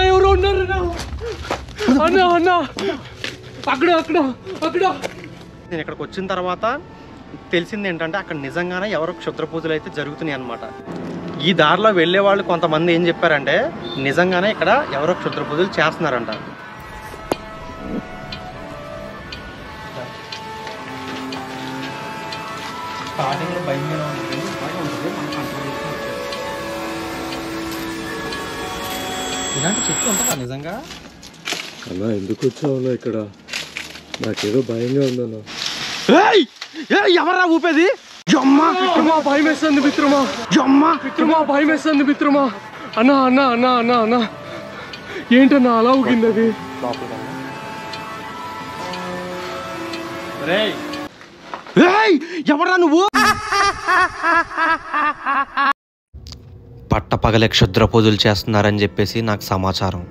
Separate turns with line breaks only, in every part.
ఎవరు ఉన్నారు అక్కడ అక్కడ అక్కడ. నేను ఇక్కడికి వచ్చిన తర్వాత తెలిసింది ఏంటంటే అక్కడ నిజంగానే ఎవరో క్షుద్ర పూజలు అయితే జరుగుతున్నాయి అన్నమాట. ఈ దారిలో వెళ్ళే వాళ్ళు కొంతమంది ఏం చెప్పారంటే నిజంగానే ఇక్కడ ఎవరో క్షుద్ర పూజలు చేస్తున్నారంట. స్టార్టింగ్లో భయంగా ఉంటుంది, ఇలాంటి చెట్లు ఉంటుందా నిజంగా?
అన్నా ఎందుకు వచ్చావు ఇక్కడ? నాకేదో భయంగా ఉందన్నా.
ఎవరా ఊపేది? భయం వేస్తుంది మిత్రమా, భయం వేస్తుంది మిత్రమా. అన్నా అన్నా అన్నా అన్నా అన్నా ఏంటన్నా అలా ఊగింది అది? ఎవరా నువ్వు? పట్టపగలే క్షుద్ర పూజలు చేస్తున్నారని చెప్పేసి నాకు సమాచారం.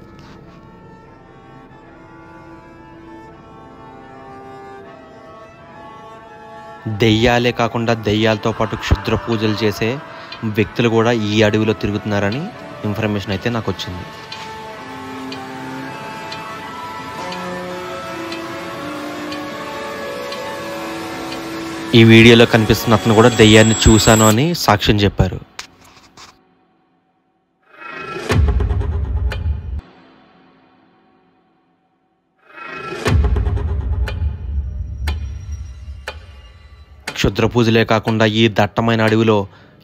దెయ్యాలే కాకుండా దెయ్యాలతో పాటు క్షుద్ర పూజలు చేసే వ్యక్తులు కూడా ఈ అడవిలో తిరుగుతున్నారని ఇన్ఫర్మేషన్ అయితే నాకు వచ్చింది. ఈ వీడియోలో కనిపిస్తున్న అతను కూడా దెయ్యాన్ని చూశాను అని సాక్ష్యం చెప్పారు. క్షుద్ర పూజలే కాకుండా ఈ దట్టమైన అడవిలో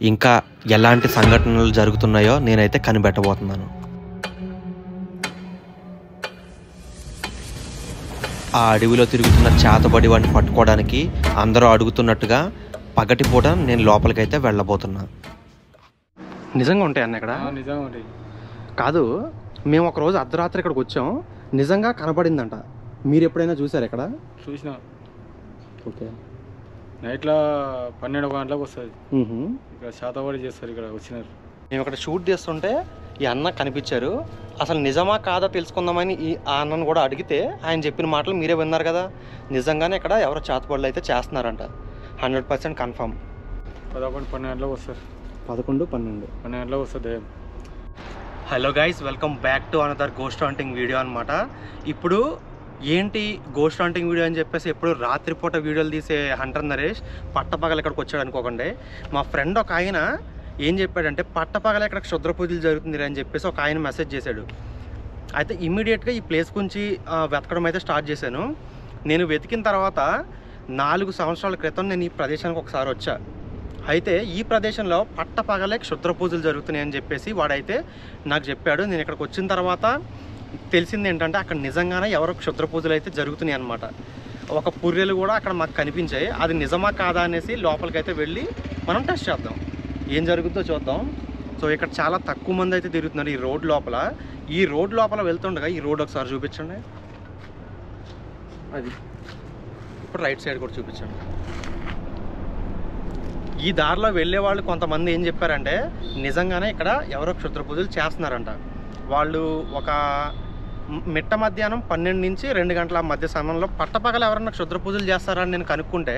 ఇంకా ఎలాంటి సంఘటనలు జరుగుతున్నాయో నేనైతే కనిపెట్టబోతున్నాను. ఆ అడవిలో తిరుగుతున్న చేతబడి వాడిని పట్టుకోవడానికి అందరూ అడుగుతున్నట్టుగా పగటిపూట నేను లోపలికైతే వెళ్ళబోతున్నా. నిజంగా ఉంటాయి అన్న ఇక్కడ?
నిజంగా ఉంటాయి.
కాదు, మేము ఒకరోజు అర్ధరాత్రి ఇక్కడికి వచ్చాం, నిజంగా కనబడిందంట. మీరు ఎప్పుడైనా చూసారు ఇక్కడ?
చూసినా.
ఓకే.
నైట్లో 12 గంటలకు వస్తుంది. ఇక్కడ శాతవాడి చేస్తారు. ఇక్కడ వచ్చినారు.
మేము ఇక్కడ షూట్ చేస్తుంటే ఈ అన్న కనిపించారు. అసలు నిజమా కాదా తెలుసుకుందామని ఆ అన్నను కూడా అడిగితే ఆయన చెప్పిన మాటలు మీరే విన్నారు కదా. నిజంగానే ఇక్కడ ఎవరో చేతబడులు అయితే చేస్తున్నారంట. 100% కన్ఫర్మ్.
11-12 గంటలకు వస్తారు.
11-12
గంటలకు వస్తుంది.
Hello guys, welcome back to another ghost hunting video అనమాట. ఇప్పుడు ఏంటి గోస్ట్ హంటింగ్ వీడియో అని చెప్పేసి ఎప్పుడు రాత్రిపూట వీడియోలు తీసే హంటర్ నరేష్ పట్టపగలు ఇక్కడికి వచ్చాడు అనుకోకండి. మా ఫ్రెండ్ ఒక ఆయన ఏం చెప్పాడంటే పట్టపగల ఇక్కడ క్షుద్ర పూజలు జరుగుతుంది అని చెప్పేసి ఒక ఆయన మెసేజ్ చేశాడు. అయితే ఇమ్మీడియట్గా ఈ ప్లేస్ గురించి వెతకడం అయితే స్టార్ట్ చేశాను. నేను వెతికిన తర్వాత 4 సంవత్సరాల క్రితం నేను ఈ ప్రదేశానికి ఒకసారి వచ్చా. అయితే ఈ ప్రదేశంలో పట్టపగలే క్షుద్ర పూజలు జరుగుతున్నాయి అని చెప్పేసి వాడైతే నాకు చెప్పాడు. నేను ఇక్కడికి వచ్చిన తర్వాత తెలిసింది ఏంటంటే అక్కడ నిజంగానే ఎవరో క్షుద్ర పూజలు అయితే జరుగుతున్నాయి అన్నమాట. ఒక పుర్రెలు కూడా అక్కడ మాకు కనిపించాయి. అది నిజమా కాదా అనేసి లోపలికైతే వెళ్ళి మనం టెస్ట్ చేద్దాం, ఏం జరుగుతుందో చూద్దాం. సో ఇక్కడ చాలా తక్కువ మంది అయితే తిరుగుతున్నారు ఈ రోడ్ లోపల. ఈ రోడ్ లోపల వెళ్తుండగా ఈ రోడ్ ఒకసారి చూపించండి. అది ఇప్పుడు రైట్ సైడ్ కూడా చూపించండి. ఈ దారిలో వెళ్ళే వాళ్ళు కొంతమంది ఏం చెప్పారంటే నిజంగానే ఇక్కడ ఎవరో క్షుద్ర పూజలు చేస్తున్నారంట. వాళ్ళు ఒక మిట్ట మధ్యాహ్నం 12 నుంచి 2 గంటల మధ్య సమయంలో పట్టపగలు ఎవరన్నా క్షుద్ర పూజలు చేస్తారని నేను కనుక్కుంటే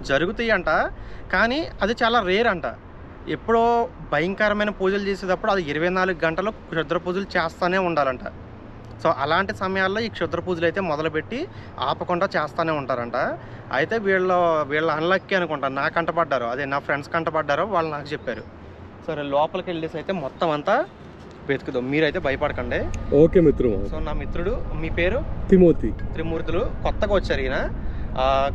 జరుగుతాయి అంట. కానీ అది చాలా రేర్ అంట. ఎప్పుడో భయంకరమైన పూజలు చేసేటప్పుడు అది 24 గంటలు క్షుద్ర పూజలు చేస్తూనే ఉండాలంట. సో అలాంటి సమయాల్లో ఈ క్షుద్ర పూజలు అయితే మొదలుపెట్టి ఆపకుండా చేస్తూనే ఉంటారంట. అయితే వీళ్ళ అన్లక్కీ అనుకుంటా, నా కంటపడ్డారు, అదే నా ఫ్రెండ్స్ కంటపడ్డారో వాళ్ళు నాకు చెప్పారు. సరే లోపలికి వెళ్ళేసి అయితే మొత్తం అంతా వెతుకుదాం, మీరైతే భయపడకండి.
ఓకే మిత్రమా.
సో నా మిత్రుడు, మీ పేరు? త్రిమూర్తులు. కొత్తగా వచ్చారు ఈయన.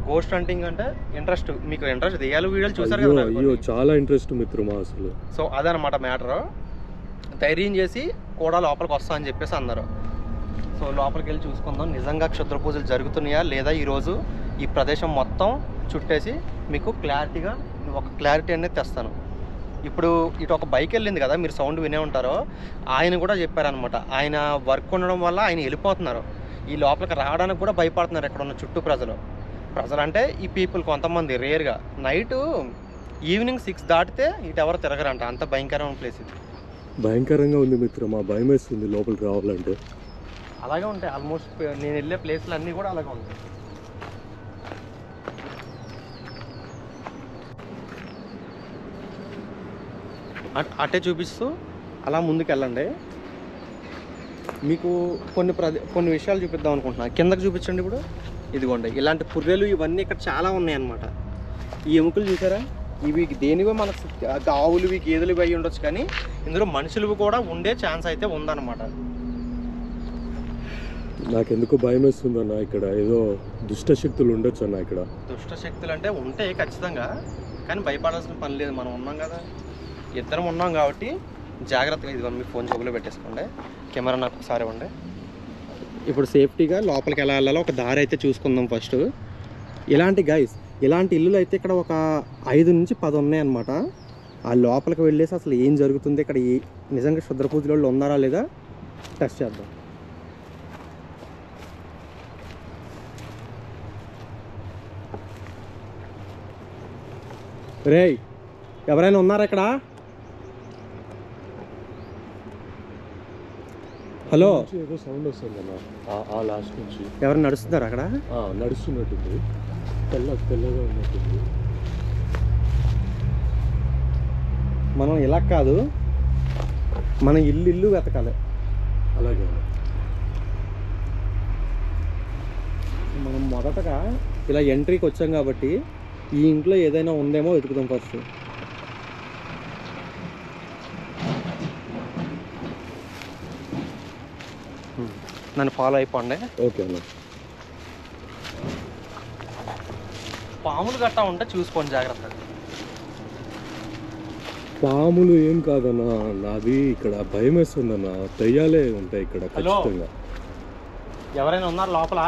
గోస్ట్ హంటింగ్ అంటే ఇంట్రెస్ట్, మీకు ఇంట్రెస్ట్? దెయ్యాలు వీడియోలు చూసారు కదా?
అయ్యో చాలా ఇంట్రెస్ట్ మిత్రమా అసలు.
సో అదనమాట మ్యాటరు. ధైర్యం చేసి కూడా లోపలికి వస్తా అని చెప్పేసి అన్నారు. సో లోపలికి వెళ్ళి చూసుకుందాం నిజంగా క్షుద్ర పూజలు జరుగుతున్నాయా లేదా. ఈరోజు ఈ ప్రదేశం మొత్తం చుట్టేసి మీకు క్లారిటీగా ఒక క్లారిటీ అనేది తెస్తాను. ఇప్పుడు ఇటు ఒక బైక్ వెళ్ళింది కదా, మీరు సౌండ్ వినే ఉంటారో. ఆయన కూడా చెప్పారనమాట, ఆయన వర్క్ ఉండడం వల్ల ఆయన వెళ్ళిపోతున్నారు. ఈ లోపలికి రావడానికి కూడా భయపడుతున్నారు ఇక్కడ ఉన్న చుట్టూ ప్రజలు అంటే ఈ పీపుల్ కొంతమంది రేర్గా. నైటు ఈవినింగ్ 6 దాటితే ఇటు ఎవరు తిరగరంట, అంత భయంకరమైన ప్లేస్ ఇది.
భయంకరంగా ఉంది మిత్రమా, భయం వేస్తుంది లోపలికి రావాలంటే.
అలాగే ఉంటాయి ఆల్మోస్ట్ నేను వెళ్ళే ప్లేస్లు అన్నీ కూడా అలాగే ఉంటాయి. అటే చూపిస్తూ అలా ముందుకు వెళ్ళండి. మీకు కొన్ని విషయాలు చూపిద్దాం అనుకుంటున్నాను. కిందకి చూపించండి. ఇప్పుడు ఇదిగోండి ఇలాంటి పుర్రెలు ఇవన్నీ ఇక్కడ చాలా ఉన్నాయి అన్నమాట. ఈ ఎముకలు చూసారా, ఇవి దేనివో మనకు ఆవులువి గేదెలువి అయ్యి ఉండొచ్చు, కానీ ఇందులో మనుషులు కూడా ఉండే ఛాన్స్ అయితే ఉందన్నమాట.
నాకెందుకు భయం వేస్తుందన్న, ఇక్కడ ఏదో దుష్ట శక్తులు ఉండొచ్చు అన్న. ఇక్కడ
దుష్ట శక్తులు అంటే ఉంటాయి ఖచ్చితంగా, కానీ భయపడాల్సిన పని లేదు. మనం ఉన్నాం కదా, ఇద్దరం ఉన్నాం కాబట్టి జాగ్రత్తగా. ఇదిగో మీ ఫోన్ జోబులో పెట్టేసుకోండి, కెమెరా నాకు ఒకసారి ఇవ్వండి. ఇప్పుడు సేఫ్టీగా లోపలికి ఎలా వెళ్ళాలో ఒక దారి అయితే చూసుకుందాం ఫస్ట్. ఇలాంటి ఇల్లులు అయితే ఇక్కడ ఒక 5 నుంచి 10 ఉన్నాయన్నమాట. ఆ లోపలికి వెళ్ళేసి అసలు ఏం జరుగుతుంది, ఇక్కడ నిజంగా క్షుద్ర పూజల వాళ్ళు ఉన్నారా లేదా టెస్ట్ చేద్దాం. రేయ్, ఎవరైనా ఉన్నారా ఇక్కడ? హలో,
ఏదో సౌండ్ వస్తుంది అన్న, ఆ లాస్ట్ నుంచి.
ఎవరైనా నడుస్తున్నారా అక్కడ?
నడుస్తున్నట్టుంది, తెల్లగా ఉన్నట్టుంది.
మనం ఇలా కాదు, మనం ఇల్లు వెతకాలి.
అలాగే
మనం మొదటగా ఇలా ఎంట్రీకి వచ్చాం కాబట్టి ఈ ఇంట్లో ఏదైనా ఉందేమో వెతుకుదాం ఫస్ట్. నన్ను ఫాలో అయిపోండి.
ఓకే అన్న.
పాములు గట్టా ఉంటే చూసుకోండి జాగ్రత్తగా.
పాములు ఏం కాదన్నా, నాది ఇక్కడ భయం వేస్తుందన్న. దయ్యాలే ఉంటాయి ఇక్కడ ఖచ్చితంగా.
ఎవరైనా ఉన్నారు లోపల?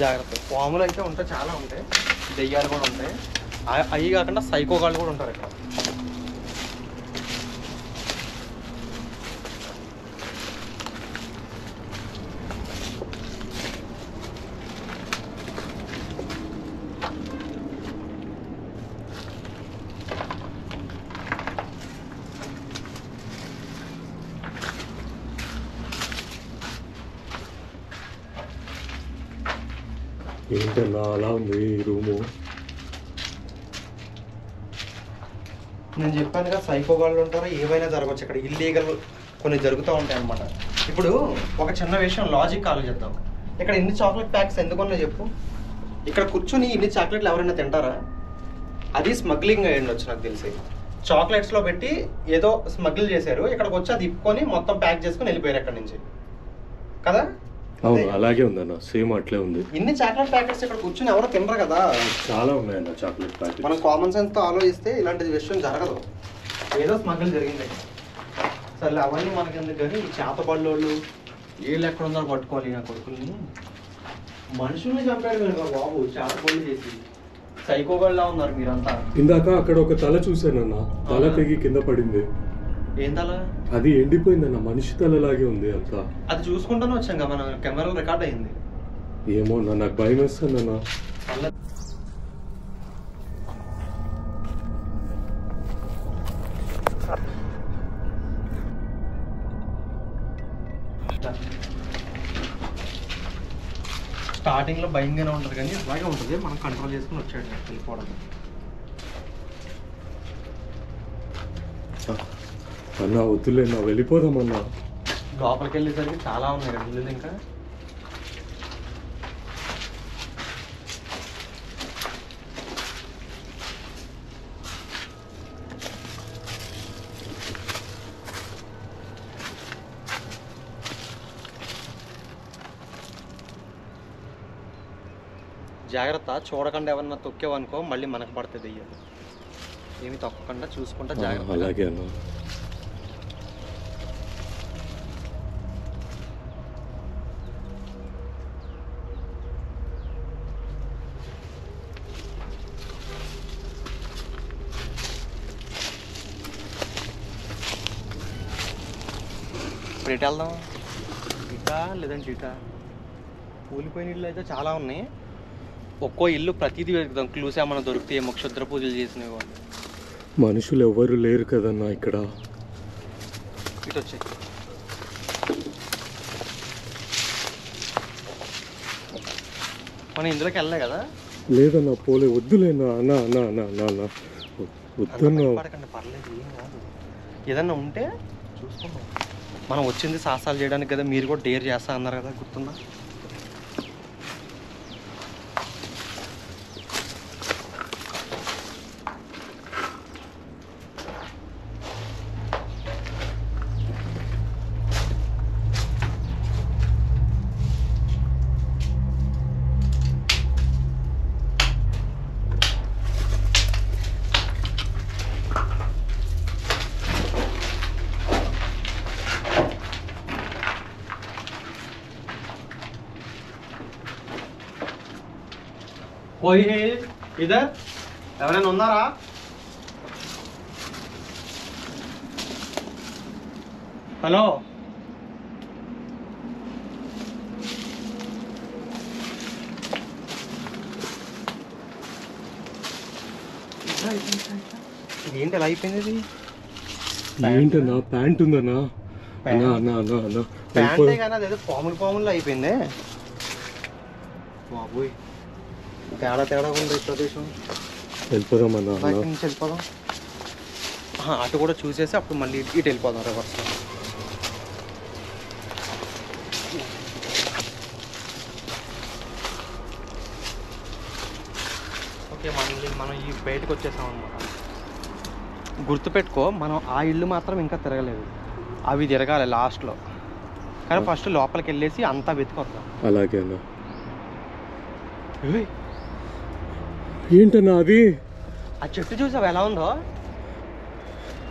జాగ్రత్త. పాములు అయితే ఉంటాయి, చాలా ఉంటాయి. దెయ్యాలు కూడా ఉంటాయి. అవి కాకుండా సైకోగాళ్ళు కూడా ఉంటారు ఇక్కడ.
ఏంటన్నా అలా ఉంది ఈ రూము?
నేను చెప్పాను కదా, సైకోగాళ్ళు ఉంటారు, ఏవైనా జరగవచ్చు ఇక్కడ. ఇల్లీగల్ కొన్ని జరుగుతూ ఉంటాయి అన్నమాట. ఇప్పుడు ఒక చిన్న విషయం లాజిక్ ఆలోచిద్దాం. ఇక్కడ ఇన్ని చాక్లెట్ ప్యాక్స్ ఎందుకున్నా చెప్పు? ఇక్కడ కూర్చుని ఇన్ని చాక్లెట్లు ఎవరైనా తింటారా? అది స్మగ్లింగ్ అయ్యి ఉండొచ్చు నాకు తెలిసి. చాక్లెట్స్లో పెట్టి ఏదో స్మగ్లింగ్ చేశారు, ఇక్కడికి వచ్చి అది ఇప్పుకొని మొత్తం ప్యాక్ చేసుకుని వెళ్ళిపోయారు ఎక్కడి నుంచి కదా.
అవును, అలాగే ఉందన్న, సేమ్ అట్లే ఉంది.
ఇన్ని చాక్లెట్ ప్యాకెట్స్ ఇక్కడ కూర్చుని ఎవరు తినరు కదా.
చాలా ఉన్నాయన్న చాక్లెట్ ప్యాకెట్.
మనం కామన్ సెన్స్ తో ఆలోచిస్తే ఇలాంటి విషయం జరగదు. ఏదో స్మగ్లింగ్ జరిగింది. సరే అవన్నీ మనకి ఎందుకు, కానీ ఈ చేతబళ్ళోళ్ళు వీళ్ళు ఎక్కడ ఉన్నారో పట్టుకోవాలి. నా కొడుకుల్ని మనుషుల్ని చంపాడు కనుక బాబు, చేతబళ్ళు చేసి. సైకోగల్లా ఉన్నారు మీరంతా.
ఇందాక అక్కడ ఒక తల చూసానన్న, తల తెగి కింద పడింది.
ఏం తల?
అది ఎండిపోయిందన్న, మనిషి తలలాగే ఉంది అంతా.
అది చూసుకుంటూనే వచ్చాం కదా, మన కెమెరాలో రికార్డ్ అయింది.
ఏమో నాకు భయం వేస్తుందన్న.
స్టార్టింగ్ లో భయంగానే ఉంటుంది, కానీ అలాగే ఉంటుంది. మనం కంట్రోల్ చేసుకుని వచ్చాడు వెళ్ళిపోవడం.
అన్నా వద్దులే, నా వెళ్ళిపోదామన్నా.
లోపలికి వెళ్ళేసరికి చాలా ఉన్నాయి కదా ఇల్లు. ఇంకా జాగ్రత్త, చూడకుండా ఎవరన్నా తొక్కేవనుకో మళ్ళీ మనకు పడుతుంది. అయ్యారు ఏమి తొక్కకుండా చూసుకుంటా జాగ్రత్త.
అలాగే అన్న.
ఇప్పుడు ఎటు వెళ్దాం? ఇటా లేదంటే ఇటా? కూలిపోయిన ఇల్లు అయితే చాలా ఉన్నాయి. ఒక్కో ఇల్లు ప్రతిదీ వెతుకుదాం, క్లూస్ ఏమైనా దొరికితే ఏమో క్షుద్ర పూజలు చేసినవి వాళ్ళు.
మనుషులు ఎవరు లేరు కదన్నా ఇక్కడ.
ఇటు వచ్చాయి. మనం ఇందులోకి వెళ్ళలే కదా.
లేదన్నా పోలే, వద్దులేనా అన్నా అన్నా అన్నా అన్నా అన్నా వద్దన్నా.
పడకండి, పర్లేదు, ఏం కాదు. ఏదన్నా ఉంటే చూసుకుందాం. మనం వచ్చింది సాహసాలు చేయడానికి కదా, మీరు కూడా డేర్ చేస్తా అన్నారు కదా, గుర్తుందా? పోయి ఇదర్ ఎవరైనా ఉన్నారా? హలో, ఏంటి ఎలా అయిపోయింది ఇది?
ఏంటన్నా ప్యాంట్ ఉందన్నా? అన్నా అన్నా అన్నా అన్నా
ప్యాంటే కానీ అదేదో పాములు అయిపోయింది బాబోయ్. తేడా ఉంది ప్రదేశం.
వెళ్ళిపోదామన్నా.
బయట నుంచి వెళ్ళిపోదాం. అటు కూడా చూసేసి అప్పుడు మళ్ళీ ఇటు వెళ్ళిపోదాం రివర్స్. ఓకే, మనం ఈ బయటకు వచ్చేసాం అనమాట. గుర్తుపెట్టుకో, మనం ఆ ఇల్లు మాత్రం ఇంకా తిరగలేదు, అవి తిరగాలి లాస్ట్లో. కానీ ఫస్ట్ లోపలికి వెళ్ళేసి అంతా వెతుకొద్దాం.
అలాగే అన్నా. ఏంటన్నా అది?
ఆ చెట్టు చూసావు ఎలా ఉందో?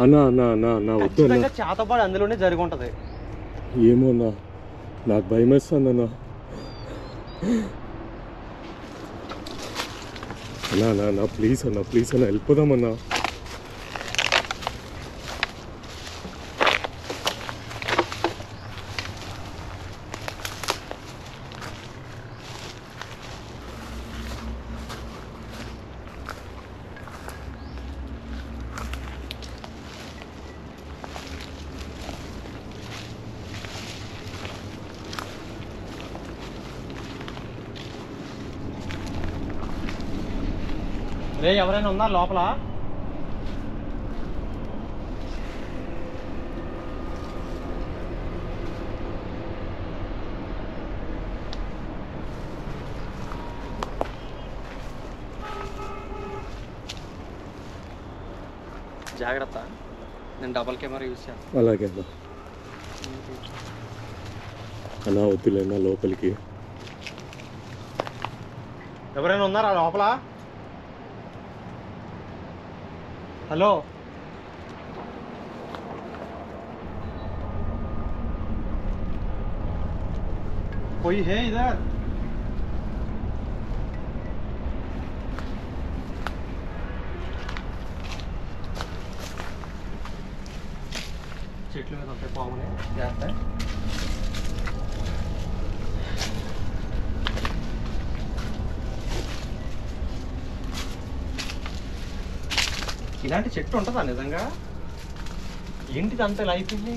అన్నా అన్నా అన్నా అన్నా వద్దు అన్నా.
చేతపాడు అందులోనే జరిగి ఉంటుంది.
ఏమో అన్నా, నాకు భయం వేస్తుందన్నా. అన్నా అన్నా అన్నా ప్లీజ్ అన్నా, ప్లీజ్ అన్నా వెళ్ళిపోదామన్నా.
రే, ఎవరైనా ఉన్నారు లోపల? జాగ్రత్త, నేను డబల్ కెమెరా యూజ్ చేస్తాను.
అలాగే అన్నా. అన్నా వద్దులేనా లోపలికి.
ఎవరైనా ఉన్నారా లోపల? హలో, कोई है इधर? చెట్ల మీద ఉంటాయి పాములే, జాగ్రత్త. ఇలాంటి చెట్టు ఉంటుందా నిజంగా? ఏంటిది అంత ఇలా అయిపోయింది?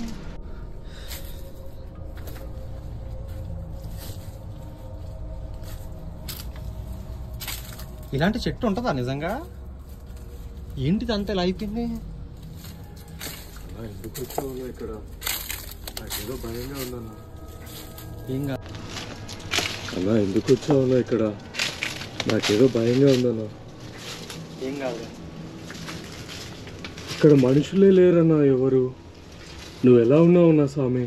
ఇలాంటి చెట్టు ఉంటుందా నిజంగా? ఏంటిది అంత ఇలా అయిపోయింది?
ఎందుకు వచ్చావు ఇక్కడ? నాకేదో భయంగా ఉందన్నా.
ఏం కాదు
అన్నా, ఎందుకు వచ్చావు ఇక్కడ? నాకేదో భయంగా ఉందన్నా.
ఏం కాదు.
ఇక్కడ మనుషులే లేరన్నా ఎవరు. నువ్వు ఎలా ఉన్నావు నా స్వామి?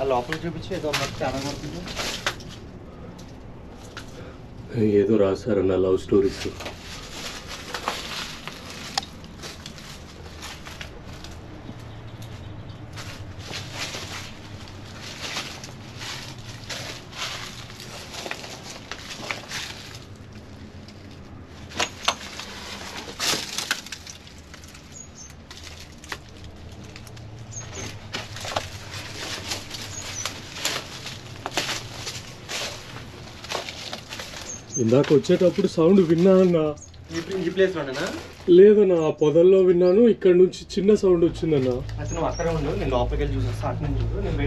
ఆ లోపల చూపించి ఏదో చాలా పడుతుంది.
ఏదో రాశారన్న లవ్ స్టోరీస్. ఇందాక వచ్చేటప్పుడు సౌండ్ విన్నా అన్నా.
ఈ ప్లేస్లోనేనా?
లేదన్నా, ఆ పొదల్లో విన్నాను. ఇక్కడ నుంచి చిన్న సౌండ్ వచ్చిందన్నా.
అసలు నువ్వు అక్కడే ఉండు, నేను లోపలికి వెళ్ళి చూసేస్తా. అటు నుంచి చూడు, నేను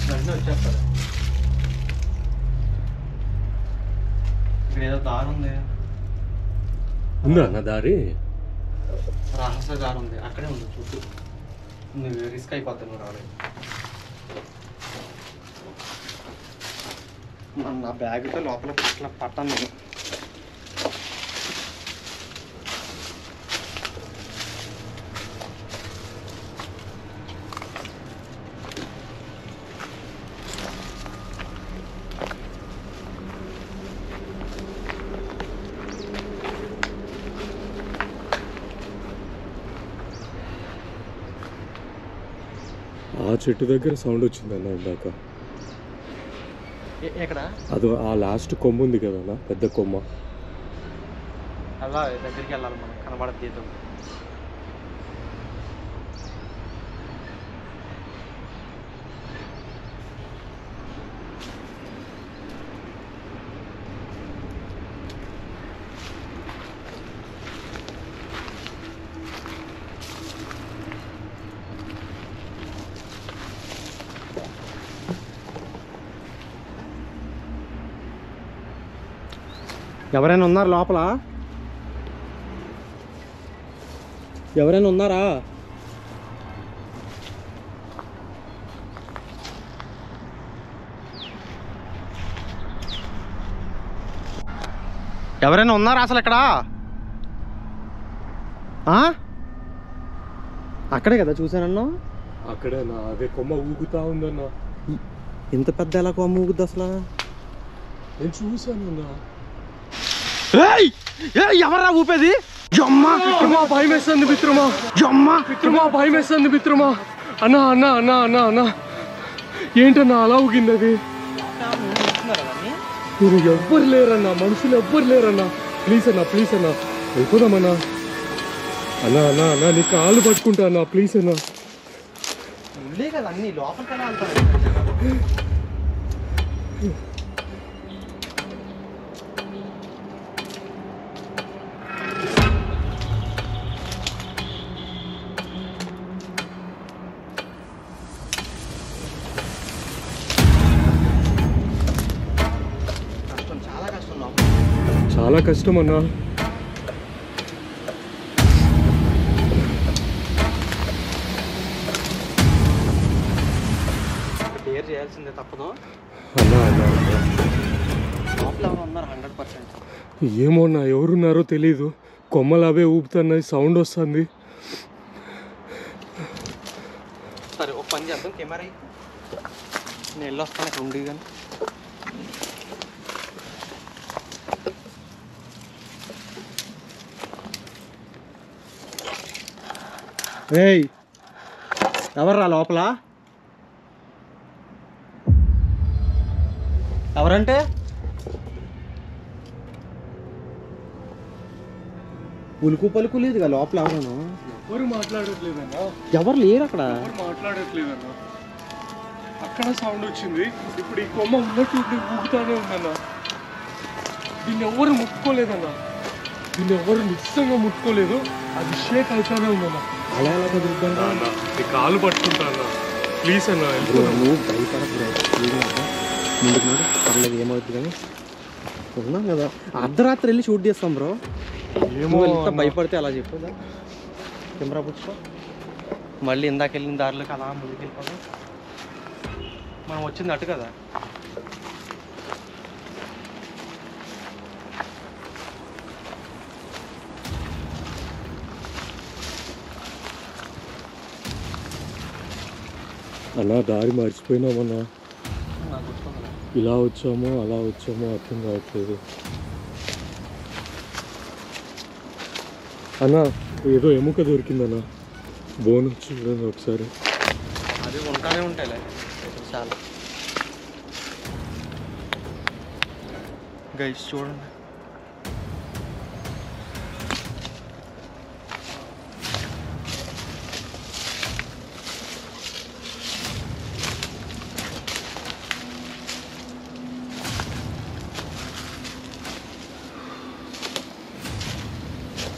వెంటనే వచ్చేస్తాను. ఇక్కడ ఏదో దారి ఉంది.
ఉందా అన్న దారి?
రహస్య దారి ఉంది, అక్కడే ఉంది చుట్టూ. నువ్వు రిస్క్ అయిపోతావు నువ్వు రాలేదు. నా బ్యాగ్తో లోపల పట్టాను నేను.
ఆ చెట్టు దగ్గర సౌండ్ వచ్చిందన్న ఇందాక.
ఎక్కడ?
అది ఆ లాస్ట్ కొమ్మ ఉంది కదన్నా, పెద్ద కొమ్మ.
అలా దగ్గరికి వెళ్ళాలి మనం, కనబడదు తీద్దాం. ఎవరైనా ఉన్నారు లోపల? ఎవరైనా ఉన్నారా? ఎవరైనా ఉన్నారా అసలు ఇక్కడ? అక్కడే కదా చూసానన్నా.
అక్కడేనా? అదే కొమ్మ ఊగుతా ఉందన్నా.
ఇంత పెద్ద ఎలా కొమ్మ ఊగుద్ది అసలు?
నేను చూసానన్నా.
ఎవరా ఊపేది?
భయం వేస్తుంది మిత్రమా. భయం వేస్తుంది మిత్రమా. అన్నా అన్నా అన్నా అన్నా అన్నా, ఏంటన్నా అలా ఊగింది అది? మీరు ఎవ్వరు లేరన్నా, మనుషులు ఎవ్వరు లేరన్నా. ప్లీజ్ అన్నా, ప్లీజ్ అన్నా, వెళ్ళిపోదామన్నా. అన్నా అన్నా అన్నా, నీ కాళ్ళు పట్టుకుంటా అన్నా, ప్లీజ్ అన్నా.
కదా అన్ని లోపలికి వెళ్తారు.
చాలా కష్టం అన్నా.
డేర్ చేయాల్సిందే, తప్పదు.
అన్నా అన్నా
లోపల ఎవరు ఉన్నారు 100%.
ఏమో అన్నా, ఎవరున్నారో తెలీదు. కొమ్మలు అవే ఊపుతున్నాయి, సౌండ్ వస్తుంది.
సరే ఒక పని చేద్దాం, కెమెరా నేను వెళ్ళొస్తాను ఇక్కడ ఉండి. కానీ ఎవర్రా లోపల? ఎవరంటే? ఉలుకు పలుకు లేదుగా లోపల. ఎవరను?
ఎవరు మాట్లాడట్లేదన్నా.
ఎవరు లేరు అక్కడ.
మాట్లాడట్లేదన్నా. అక్కడ సౌండ్ వచ్చింది. ఇప్పుడు ఈ కొమ్మ ఉన్నట్టు ఊగుతానే ఉందన్నా. దీన్ని ఎవరు ముట్టుకోలేదన్నా. దీన్ని ఎవరు నిశ్చయంగా ముట్టుకోలేదు. అది షేక్ అవుతానే ఉందన్నా.
అలా ఎలా కుదురుతుందా?
నీ కాలు పట్టుకుంటా అన్నా, ప్లీజ్ అన్నా.
నువ్వు భయపడదు, ముందుకు నాడు పర్లేదు, ఏమవుతుంది. కానీ ఉన్నాం కదా, అర్ధరాత్రి వెళ్ళి షూట్ చేస్తాం బ్రో.
ఏమో
ఎంత భయపడితే అలా చెప్పదా. కెమెరా పుచ్చుకో, మళ్ళీ ఇందాక వెళ్ళిన దారిలోకి అలా ముందుకు వెళ్ళిపోదాం. మనం వచ్చింది అటు కదా.
అలా దారి మర్చిపోయినామన్నా. ఇలా వచ్చామో అలా వచ్చామో అర్థం కావట్లేదు అన్నా. ఏదో ఎముక దొరికిందన్నా, బోన్ చూడండి ఒకసారి.
అది ఉంటానే ఉంటాయిలే చాలా. గైస్ చూడండి,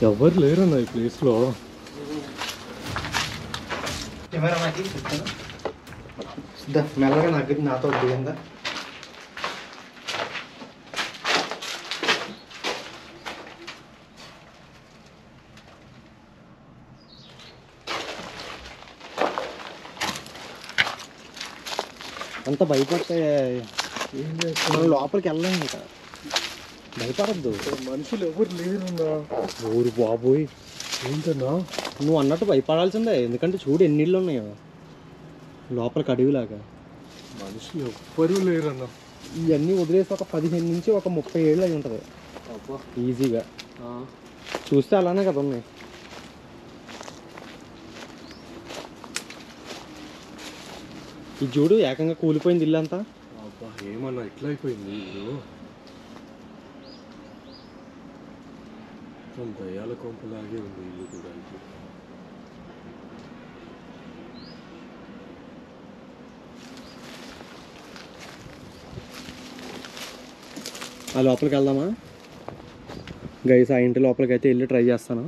ఎవరు లేరన్న ఈ ప్లేస్లో.
కెమెరా నాకు మెల్లగా నాకు నాతో దిగిందా. అంత భయపడితే మనం లోపలికి వెళ్ళలేము ఇంకా. భయపడద్దు.
మనుషులు ఎవరు లేరన్నా.
ఊరు బాబోయ్
ఏంటన్నా
నువ్వు అన్నట్టు భయపడాల్సిందే. ఎందుకంటే చూడు ఎన్ని ఇళ్ళు ఉన్నాయో లోపలికి అడవిలాగా.
మనుషులు ఎవ్వరూ లేరన్నా.
ఇవన్నీ వదిలేసి ఒక 15 నుంచి ఒక 30 ఏళ్ళు అయి ఉంటుంది ఈజీగా. చూస్తే అలానే కదా ఉన్నాయి. ఇది చూడు ఏకంగా కూలిపోయింది ఇల్లు అంతా.
అబ్బా ఏమన్నా ఎట్లా అయిపోయింది ఇల్లు. మొత్తం దయాల కొంపలాగే ఉంది ఇల్లు కూడా.
ఆ లోపలికి వెళ్దామా గైస్? ఆ ఇంటి లోపలికి అయితే వెళ్ళి ట్రై చేస్తాను.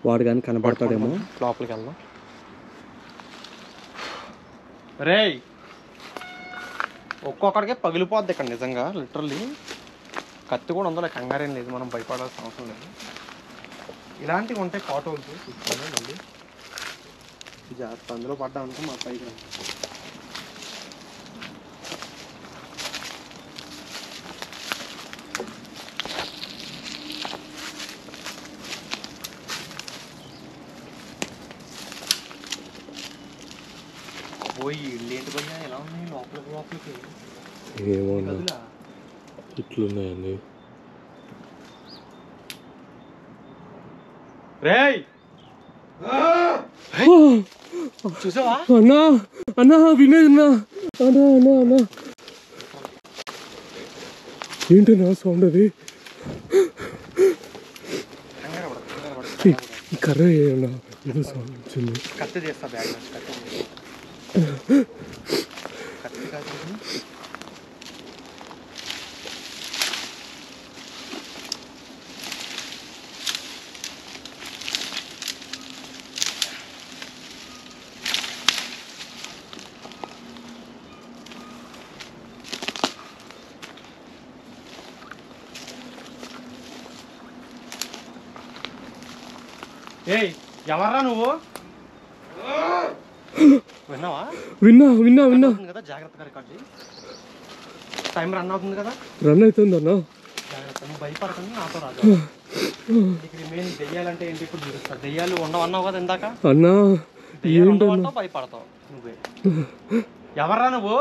వాడు కానీ కనపడతాడేమో. లోపలికి వెళ్దాం. రేయ్ ఒక్కొక్కడికే పగిలిపోద్ది ఇక్కడ నిజంగా లిటరల్లీ. కత్తి కూడా ఉందో కంగారేం లేదు, మనం భయపడాల్సిన అవసరం లేదు. ఇలాంటివి ఉంటాయి ఫోటోలు చూసుకొని మళ్ళీ జాగ్రత్త. అందులో పడ్డా అనుకో మా పైకి. పోయి ఇల్లు ఏంటి పోయా ఎలా ఉన్నాయి లోపలికి.
ఏమన్నా ఇట్లున్నాయండి.
రేయ్ చూసావా?
అన్నా అన్నా వినేదన్నా. అన్నా అన్నా అన్నా ఏంటన్నా సౌండ్ అది? ఈ కర్ర అన్నా ఏదో సౌండ్ వచ్చింది.
కత్తి చేస్తా బ్యాగ్ కత్తి కాదు. ఏయ్ ఎవర్రా నువ్వు? విన్నావా?
విన్నా విన్నా విన్నా
కదా, జాగ్రత్తగా రికార్డ్ చేయి. టైం రన్ అవుతుంది కదా.
రన్ అవుతుందన్నా.
జాగ్రత్త, నువ్వు భయపడకండి, నాతో రాజు. ఇక్కడ మెయిన్ దెయ్యాలంటే ఏంటి ఇప్పుడు చూపిస్తా. దెయ్యాలు ఉండవన్నావు కదా ఇందాక.
అన్నా
దెయ్యాలు ఉండవంటావు, భయపడతావు నువ్వే. ఎవర్రా నువ్వు?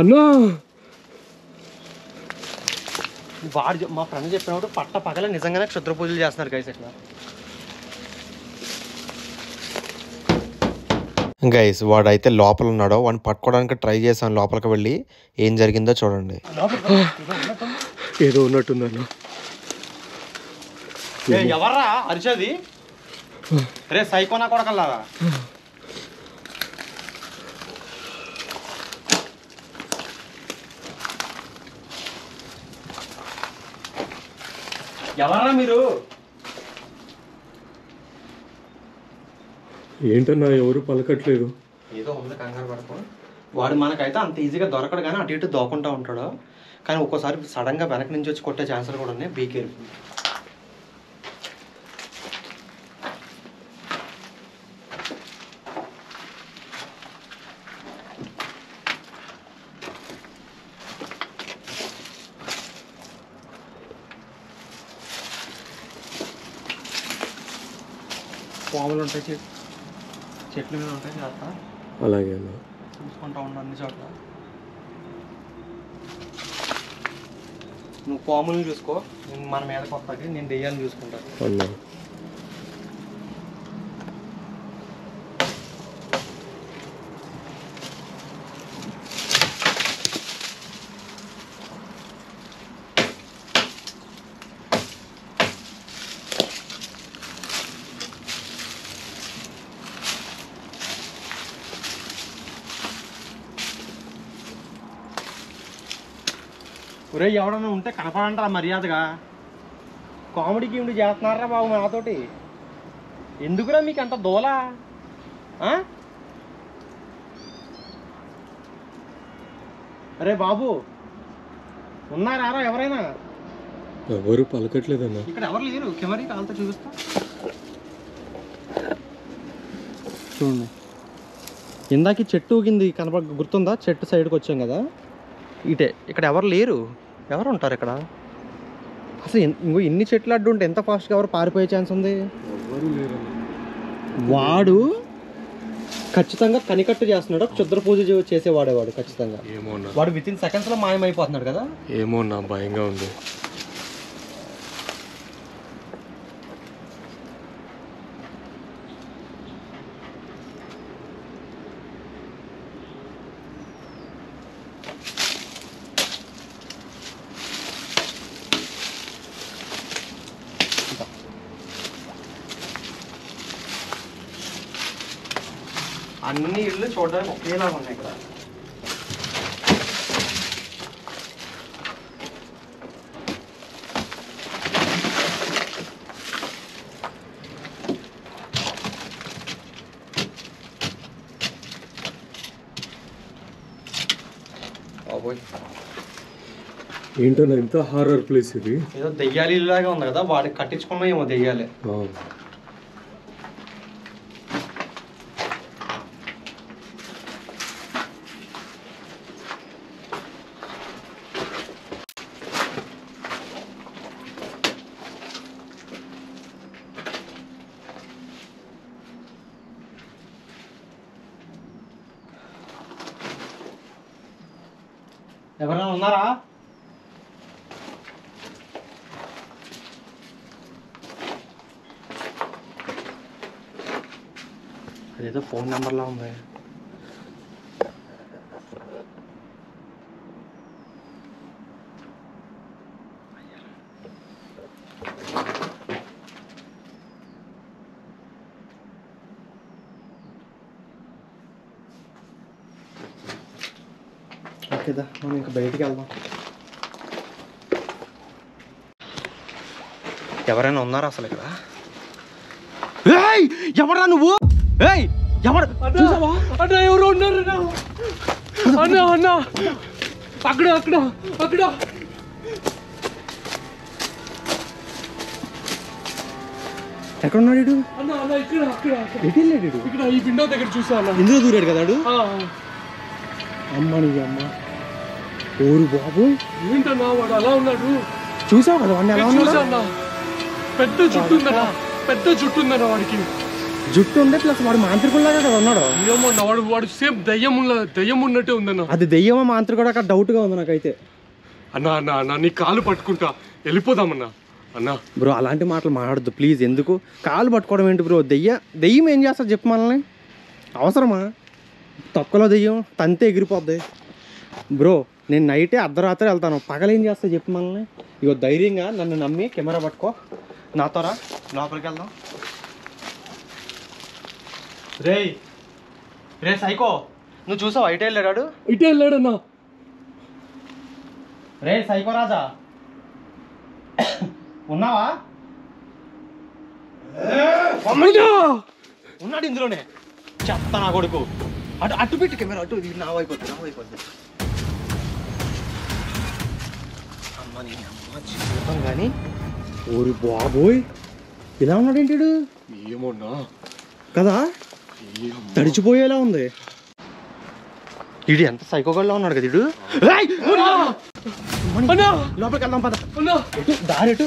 అన్నా
వాడు మా ఫ్రెండ్ చెప్పినప్పుడు పట్ట పగల నిజంగానే క్షుద్ర పూజలు చేస్తున్నారు గైస్ ఇట్లా. గైస్ వాడైతే లోపల ఉన్నాడో వాడిని పట్టుకోవడానికి ట్రై చేశాను. లోపలికి వెళ్ళి ఏం జరిగిందో చూడండి.
ఏదో ఉన్నట్టుందన్నా.
ఎవర్రా అరిచేది? రే సైకోనా కొడకల్లారా. ఎవర్రా మీరు?
ఏంటన్నా ఎవరు పలకట్లేదు.
ఏదో ఉంది, కంగారు పడకు. వాడు మనకైతే అంత ఈజీగా దొరకడు కానీ అటు ఇటు దోకుంటూ ఉంటాడు. కానీ ఒక్కోసారి సడన్గా వెనక నుంచి వచ్చి కొట్టే ఛాన్సులు కూడా ఉన్నాయి. Be careful. పాములు ఉంటాయి, చెట్ల మీద ఉంటాయి. జాగ్రత్త,
అలాగే అన్నా.
చూసుకుంటా ఉండు అన్ని చోట్ల. నువ్వు పాములను చూసుకో, నేను మన మీదకి వస్తాకి, నేను దెయ్యాన్ని చూసుకుంటాను.
అన్నా
ఒరే ఎవడన్నా ఉంటే కనపడంటారా మర్యాదగా. కామెడీ గిమిడి చేస్తున్నారా బాబు నాతోటి? ఎందుకురా మీకు అంత దోలా? అరే బాబు, ఉన్నారా ఎవరైనా?
ఎవరు పలకట్లేదన్నా.
ఇక్కడ ఎవరు లేరు. కెమెరా కాళ్ళతో చూపిస్తా చూడండి. ఇందాక చెట్టు ఊగింది గుర్తుందా? చెట్టు సైడ్కి వచ్చాం కదా, ఇటే. ఇక్కడ ఎవరు లేరు. ఎవరు ఉంటారు ఇక్కడ అసలు? ఇంకో ఇన్ని చెట్లు అడ్డు ఉంటే ఎంత ఫాస్ట్గా ఎవరు పారిపోయే ఛాన్స్ ఉంది?
ఎవరు లేరు.
వాడు ఖచ్చితంగా కనికట్టు చేస్తున్నాడు. క్షుద్ర పూజ చేసేవాడేవాడు ఖచ్చితంగా.
ఏమోనా,
వాడు వితిన్ సెకండ్స్లో మాయమైపోతున్నాడు కదా.
ఏమోనా భయంగా ఉంది.
అన్ని ఇళ్ళు చూడడానికి ఒకేలాగా ఉన్నాయి ఇక్కడ.
ఏంటన్నా ఇంత హారర్ ప్లేస్ ఇది?
ఏదో దెయ్యాలి ఇల్లులాగా ఉంది కదా, వాడికి కట్టించుకున్నా ఏమో దెయ్యాలి. ఎవరైనా ఉన్నారా? అదేదో ఫోన్ నెంబర్లా ఉంది. ఓకేదా, మనం ఇంకా బయటికి వెళ్దాం. ఎవరైనా ఉన్నారా అసలు ఇక్కడ? ఎవరా నువ్వు? ఎవరు?
అన్న ఎవరు ఉన్నారు? అన్న అన్న అక్కడ అక్కడ అక్కడ
ఎక్కడున్నాడు ఇడు?
అన్న అన్న ఇక్కడ అక్కడ
ఎటు వెళ్ళాడు ఇడు?
ఇక్కడ ఈ విండో దగ్గర చూసా అన్న.
ఇందులో దూరాడు కదా వాడు? అమ్మ నీ అమ్మ, ఓరు బాబు,
ఏంటన్నా వాడు అలా ఉన్నాడు?
చూసావు కదా వాడిని ఎలా ఉన్నాడు?
చూసా అన్న, పెద్ద జుట్టు ఉందన్నా, పెద్ద జుట్టు ఉందన్న వాడికి.
జుట్టు ఉండే ప్లస్ వాడు మాంత్రికుల్లాగా కదా ఉన్నాడు.
ఏమన్నా వాడు వాడు సేమ్ దయ్యం ఉన్నట్టే ఉందన్న.
అది దెయ్యమా మాంత్రికుడు అక్కడ డౌట్గా ఉంది నాకైతే.
అన్న అన్న అన్న నీ కాలు పట్టుకుంటా వెళ్ళిపోదామన్నా. అన్న
బ్రో అలాంటి మాటలు మాట్లాడద్దు ప్లీజ్. ఎందుకు కాలు పట్టుకోవడం ఏంటి బ్రో? దెయ్యం ఏం చేస్తారు చెప్పు మనల్ని? అవసరమా? తొక్కలో దెయ్యం తంతే ఎగిరిపోద్ది బ్రో. నేను నైటే అర్ధరాత్రి వెళ్తాను, పగలేం చేస్తా చెప్పు మనల్ని? ఇగో ధైర్యంగా నన్ను నమ్మి కెమెరా పట్టుకో, నాతోరా లోపలికి వెళ్దాం. రే సైకో, నువ్వు చూసావు ఇటే వెళ్ళాడు?
ఇటే వెళ్ళాడన్నా.
రే సైకో రాజా, ఉన్నావా? ఉన్నాడు ఇందులోనే. చెత్త నా కొడుకు. అటు పెట్టి కెమెరా, అటు నావైపోద్ది. అమ్మ నీ అమ్మ జీవితం కానీ. ఓరి బాబోయ్, ఇలా ఉన్నాడు ఏంటి
ఏమోనా
కదా, తడిచిపోయేలా ఉంది. ఇడు ఎంత సైకోగల్లా ఉన్నాడు కదా ఇడు. లోపలికి వెళ్దాం పద. దారెటు